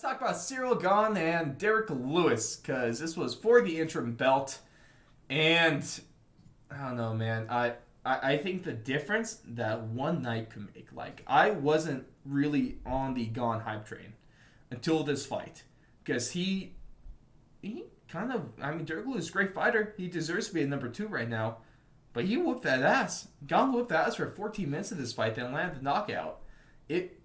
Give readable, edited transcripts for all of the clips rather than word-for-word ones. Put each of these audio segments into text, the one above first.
Let's talk about Ciryl Gane and Derrick Lewis, because this was for the interim belt. And I don't know, man. I think the difference that one night could make. Like, I wasn't really on the Gane hype train until this fight. Because he kind of, I mean, Derrick Lewis is a great fighter. He deserves to be at number two right now. But he whooped that ass. Gane whooped that ass for 14 minutes of this fight, then landed the knockout. It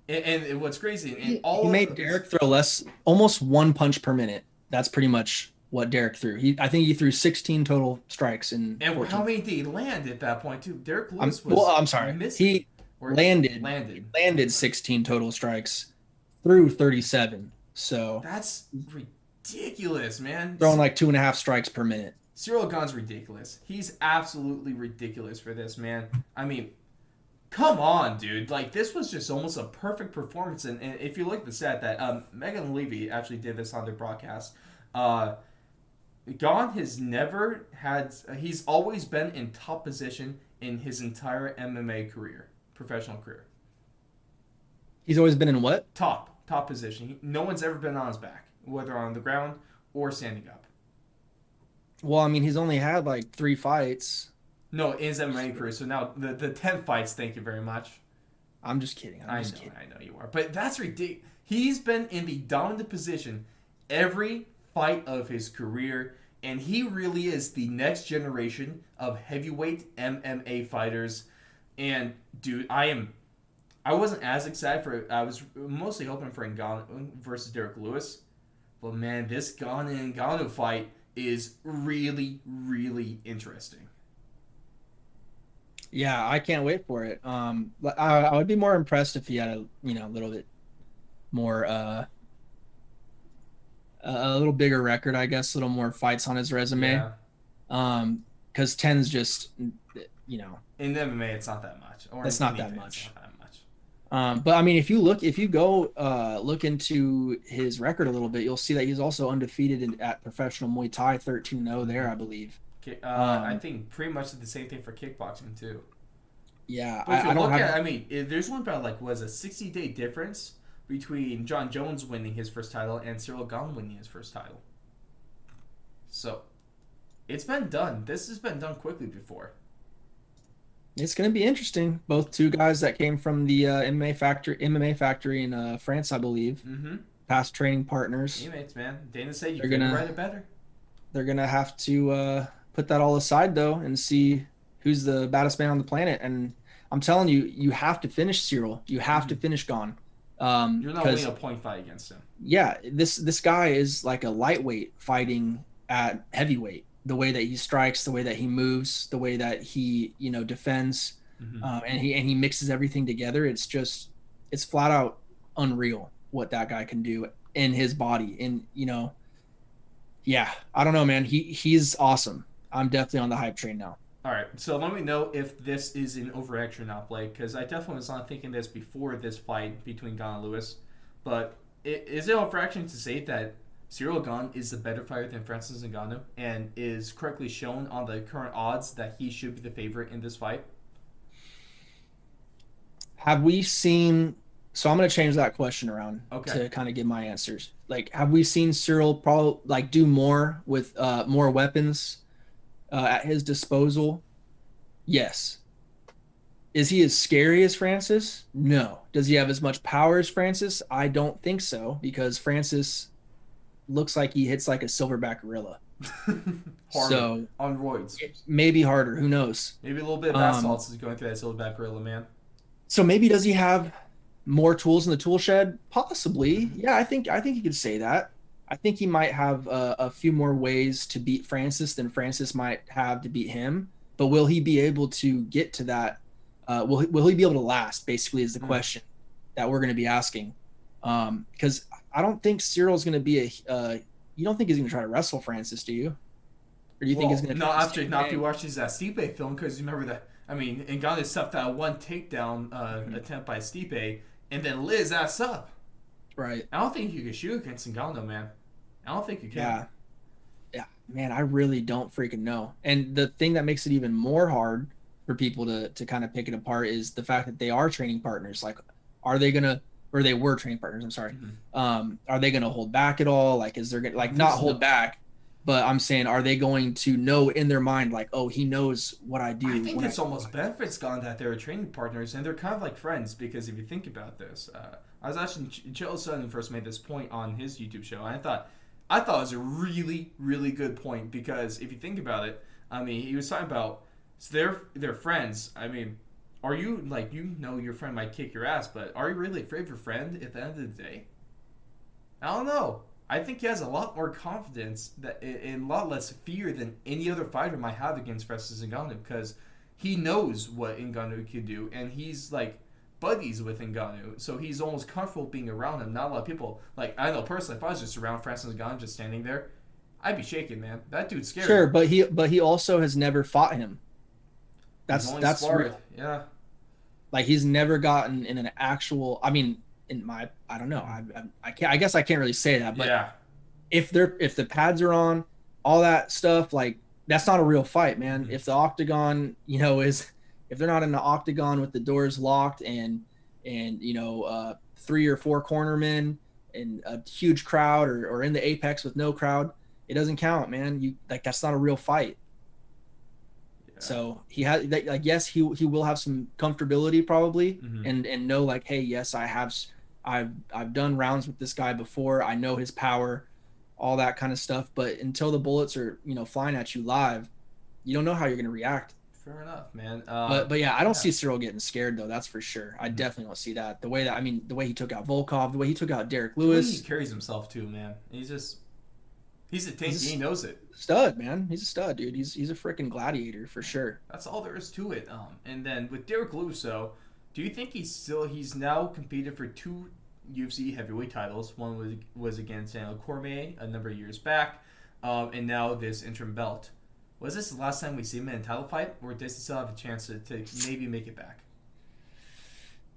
and what's crazy, and He all made of his. Derrick throw almost one punch per minute. That's pretty much what Derrick threw. I think he threw 16 total strikes in And how 14. many did he land at that point, too? Derek I'm Lewis well, was I'm sorry. missing. He Or landed he landed. landed 16 total strikes through 37. So That's ridiculous, man. throwing like 2.5 strikes per minute. Ciryl Gane's ridiculous. He's absolutely ridiculous for this, man. I mean, come on, dude. Like, this was just almost a perfect performance. And if you look at the stat that Megan Levy actually did this on their broadcast, uh, Gane has never had. He's always been in top position in his entire MMA career, professional career. He's always been in what? Top position. No one's ever been on his back, whether on the ground or standing up. Well, I mean, he's only had like 3 fights. No, in his MMA career. So now the 10 fights. Thank you very much. I'm just kidding. I'm just kidding. I know you are, but that's ridiculous. He's been in the dominant position every fight of his career, and he really is the next generation of heavyweight MMA fighters. And dude, I wasn't as excited for. I was mostly hoping for Ngannou versus Derrick Lewis, but man, this Ngannou fight is really, really interesting. Yeah, I can't wait for it. I would be more impressed if he had a little bit more a little bigger record, I guess, a little more fights on his resume. Yeah, Because 10's just, you know, in MMA, it's not that much, or in that's not that anything, it's much. not that much. But I mean, if you go look into his record a little bit, you'll see that he's also undefeated at professional Muay Thai, 13-0 there, I believe. I Um, think pretty much the same thing for kickboxing too. yeah, But if you I don't look have. at, I mean, there's one about like was a 60-day difference between John Jones winning his first title and Ciryl Gane winning his first title. So it's been done. This has been done quickly before. It's going to be interesting. Both two guys that came from the MMA factory in France, I believe, Mm-hmm. past training partners. Teammates, man. Dana said you They're couldn't gonna write it better. they're gonna have to put that all aside though and see who's the baddest man on the planet. And I'm telling you, you have to finish Cyril. You have to Mm-hmm. finish Gone. You're not winning Because a point fight against him. yeah, this guy is like a lightweight fighting at heavyweight. The way that he strikes, the way that he moves, the way that he defends, Mm-hmm. and he mixes everything together. It's flat out unreal what that guy can do in his body. And yeah, I don't know, man. He's awesome. I'm definitely on the hype train now. All right, so let me know if this is an overreaction or not, Blake, because I definitely was not thinking this before this fight between Gane and Lewis. But is it overreaction to say that Ciryl Gane is the better fighter than Francis Ngannou and is correctly shown on the current odds that he should be the favorite in this fight? Have we seen? So I'm gonna change that question around Okay. to kind of give my answers. Like, have we seen Cyril probably like do more with more weapons at his disposal? Yes. Is he as scary as Francis? No. Does he have as much power as Francis? I don't think so because Francis looks like he hits like a silverback gorilla. Harder. So On roids. maybe harder. Who knows? Maybe a little bit of bath Um, salts is going through that silverback gorilla, man. so maybe does he have more tools in the tool shed? Possibly. Yeah, I think you could say that. I think he might have a few more ways to beat Francis than Francis might have to beat him. But will he be able to get to that? Will he be able to last? Basically, is the Mm. question that we're going to be asking. Because I don't think Cyril's going to be you don't think he's going to try to wrestle Francis, do you? Or do you think he's Well, going to try not to after stand not if you bang? watch his Stipe film, because you remember that. I mean, Ngannou stuffed that one takedown attempt by Stipe, and then Liz ass up. Right. I don't think you can shoot against Ngannou, man. I don't think you can. Yeah. Yeah, man, I really don't freaking know. And the thing that makes it even more hard for people to kind of pick it apart is the fact that they are training partners. Like, are they gonna or they were training partners. I'm sorry. Mhm. Are they going to hold back at all? Like, is there I don't like think not so. hold back, but I'm saying, are they going to know in their mind, like, oh, he knows what I I do think when I it's go almost benefits Gone that they're training partners and they're kind of like friends because if you think about this, I was actually Chael Sonnen first made this point on his YouTube show, and I thought it was a really really good point because if you think about it, I mean he was talking about so they're friends. I mean, are you like your friend might kick your ass, but are you really afraid of your friend at the end of the day? I don't know. I think he has a lot more confidence that and a lot less fear than any other fighter might have against Francis Ngannou because he knows what Ngannou can do and he's like buddies with Ngannou, so he's almost comfortable being around him. Not a lot of people like I know personally. If I was just around Francis Ngannou just standing there, I'd be shaking, man. That dude's scary. Sure, but he also has never fought him. He's That's only that's sparred. real. Yeah. Like he's never gotten in an actual. I mean, in my I don't know. I can't. I guess I can't really say that. But Yeah. if the pads are on, all that stuff, like that's not a real fight, man. Mm-hmm. If the octagon, is if they're not in the octagon with the doors locked and three or four cornermen and a huge crowd or in the apex with no crowd, it doesn't count, man. You like that's not a real fight. Yeah. So he has like yes he will have some comfortability probably Mm-hmm. and know like hey yes I've done rounds with this guy before, I know his power, all that kind of stuff, but until the bullets are flying at you live, you don't know how you're going to react. Fair enough, man. But yeah, I don't Yeah. see Ciryl getting scared though, that's for sure. I Mm-hmm. definitely don't see that. The way he took out Volkov, the way he took out Derrick The way he Lewis. carries himself too, man. He's a tank. He's He knows it. a stud, man. He's a stud, dude. He's a freaking gladiator for sure. That's all there is to it. And then with Derrick Lewis, though, do you think he's now competed for two UFC heavyweight titles? One was against Daniel Cormier a number of years back, and now this interim belt. Was this the last time we see him in a title fight, or does he still have a chance to maybe make it back?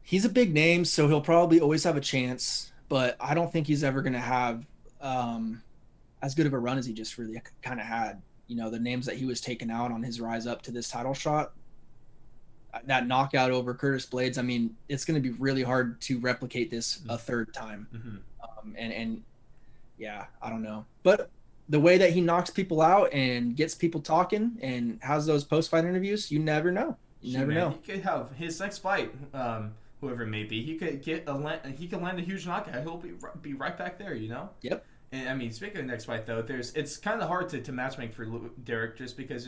He's a big name, so he'll probably always have a chance, but I don't think he's ever going to have um, as good of a run as he just really kind of had. The names that he was taking out on his rise up to this title shot, that knockout over Curtis Blades. I mean, it's going to be really hard to replicate this a third time. Mm-hmm. And yeah, I don't know, but the way that he knocks people out and gets people talking and has those post fight interviews, you never know. You Shoot, never man, know. he could have his next fight, whoever it may be. He could land a huge knockout. He'll be right back there, you know. Yep. And I mean, speaking of the next fight, though, it's kind of hard to matchmake for Derrick just because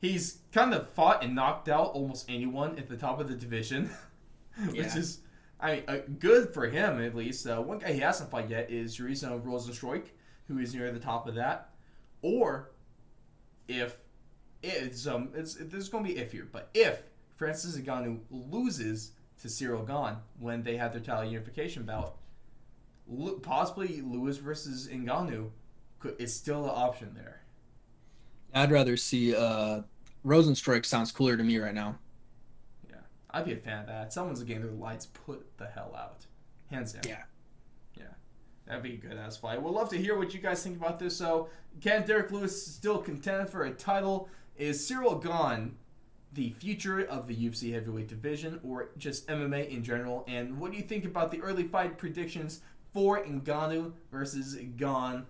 he's kind of fought and knocked out almost anyone at the top of the division, which Yeah. is, I mean, good for him at least. One guy he hasn't fought yet is Jurizo Rozenstruik, who is near the top of that. Or if there's going to be if here, but if Francis Ngannou loses to Ciryl Gane when they had their title unification bout, possibly Lewis versus Ngannou is still an option there. I'd rather see Rosenstruik sounds cooler to me right now. Yeah, I'd be a fan of that. Someone's a game where the lights put the hell out, hands down. Yeah. Yeah, that'd be a good ass fight. We'd love to hear what you guys think about this. So, can Derrick Lewis still contend for a title? Is Ciryl Gane the future of the UFC heavyweight division, or just MMA in general? And what do you think about the early fight predictions for Ngannou versus Gane?